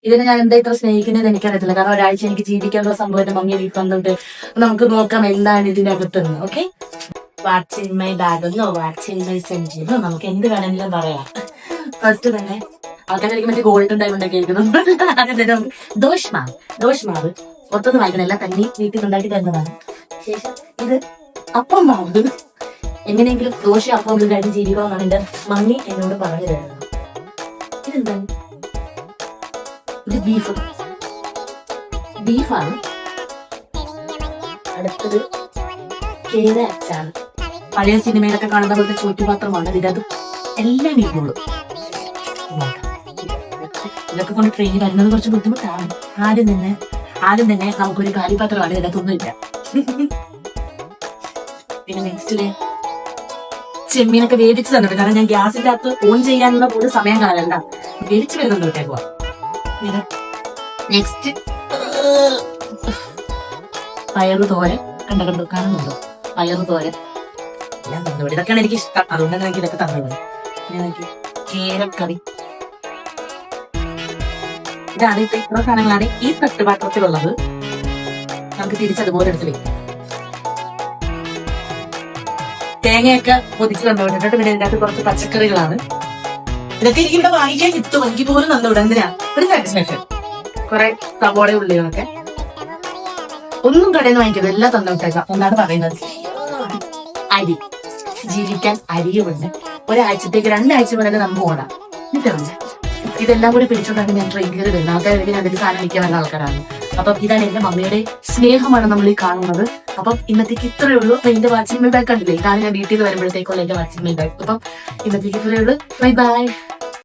ഇതിനെ ഞാൻ എന്താ ഇത്ര സ്നേഹിക്കുന്നത് എനിക്കറിയത്തില്ല. കാരണം ഒരാഴ്ച എനിക്ക് ജീവിക്കാനുള്ള സംഭവം മമ്മി വീട്ടിൽ വന്നിട്ട് നമുക്ക് നോക്കാം എന്താണ് ഇതിന്റെ അകത്തുനിന്ന്. Okay, what's in my bag എന്നോ വാട്സ് ഇൻ മൈ സെഞ്ചിന്നോ നമുക്ക് എന്ത് വേണമെങ്കിലും പറയാം. ഫസ്റ്റ് തന്നെ ആൾക്കാർക്ക് മറ്റേ ഗോൾഡൻ ഡയമണ്ട് ഒക്കെ ഇരിക്കുന്നു. ദോഷ്മാവ് ഒത്തൊന്നും വായിക്കണല്ല, തന്നെ വീട്ടിൽ ഉണ്ടാക്കി തരുന്നതാണ്. ശേഷം ഇത് അപ്പം മാവ്, എങ്ങനെയെങ്കിലും ദോശ അപ്പം കാര്യം ജീവിക്കണമെന്നാണ് എന്റെ മമ്മി എന്നോട് പറഞ്ഞു തരുന്നത്. ഇതെന്താണ്? ഇത് ബീഫാണ്. അടുത്തത് കേര അച്ചാറ്. പഴയ സിനിമയിലൊക്കെ കാണുന്ന പോലത്തെ ചൂറ്റുപാത്രമാണ്. ഇതിനകത്ത് എല്ലാം ഇരുന്നുള്ളൂ. ഇതൊക്കെ കൊണ്ട് ട്രെയിൻ വരുന്നത് കുറച്ച് ബുദ്ധിമുട്ടാണ്. ആദ്യം തന്നെ നമുക്കൊരു കാലിപാത്രമാണ്. ഇതിനകത്തൊന്നുമില്ല. പിന്നെ നെക്സ്റ്റില് ചെമ്മീനൊക്കെ വേവിച്ച് തന്നിട്ട്, കാരണം ഞാൻ ഗ്യാസിന്റെ അകത്ത് ഓൺ ചെയ്യാനുള്ള പോലും സമയം കാണണ്ട, വേവിച്ച് വരുന്നുണ്ട് വിട്ടേക്കുവാ. നെക്സ്റ്റ് പയറു തോരൻ. കാണുന്നുണ്ടോ? പയറു തോരൻ എല്ലാം തന്നുവിടും. ഇതൊക്കെയാണ് എനിക്ക് ഇഷ്ടം, അതുകൊണ്ടാണ് എനിക്ക് ഇതൊക്കെ തന്നുവിടും. പിന്നെ എനിക്ക് കേരക്കറി. ഇതാണ് ഇപ്പൊ ഇത്ര സാധനങ്ങളാണ് ഈ തട്ടുപാത്രത്തിലുള്ളത്. നമുക്ക് തിരിച്ചതുപോലെ എടുത്ത് വെക്കും. തേങ്ങയൊക്കെ പൊതിച്ച് തന്നുവിട്ടിട്ട് പിന്നെ ഇതിനകത്ത് കുറച്ച് പച്ചക്കറികളാണ്. ഇതൊക്കെ എനിക്ക് ഇവിടെ വാങ്ങിക്കാൻ കിട്ടും, എനിക്ക് പോലും തന്നുവിടാം. എന്തിനാ? ഒരു സാറ്റിസ്ഫാക്ഷൻ. കുറെ സവോള ഉള്ളികളൊക്കെ ഒന്നും കടയിൽ നിന്ന് വാങ്ങിക്കരുത്, എല്ലാം തന്നുവിട്ടേക്കാം എന്നാണ് പറയുന്നത്. അരി, ജീവിക്കാൻ അരിയുമുണ്ട്. ഒരാഴ്ചത്തേക്ക് 2 ആഴ്ച മുതലേ നമുക്ക് ഓടാം. കിട്ടുന്നുണ്ട്. ഇതെല്ലാം കൂടി പിടിച്ചോണ്ടാണ് ഞാൻ ട്രെയിൻ കയറി വരുന്നത്. ആൾക്കാർ അതിൽ സാധനം വിൽക്കാൻ വരുന്ന ആൾക്കാരാണ്. അപ്പം ഇതാണ് എന്റെ മമ്മിയുടെ സ്നേഹമാണ് നമ്മൾ ഈ കാണുന്നത്. അപ്പം ഇന്നത്തേക്ക് ഇത്രയേ ഉള്ളൂ. അപ്പൊ എന്റെ വാച്ചിങ് മൈ ബാഗ് കണ്ടില്ലേ? ഇതാണ് ഞാൻ വീട്ടിൽ നിന്ന് വരുമ്പോഴത്തേക്കുള്ള എന്റെ വാച്ചിങ് മൈ ബാഗ്. അപ്പം ഇന്നത്തേക്ക് ഇത്രയേ ഉള്ളൂ. Bye bye.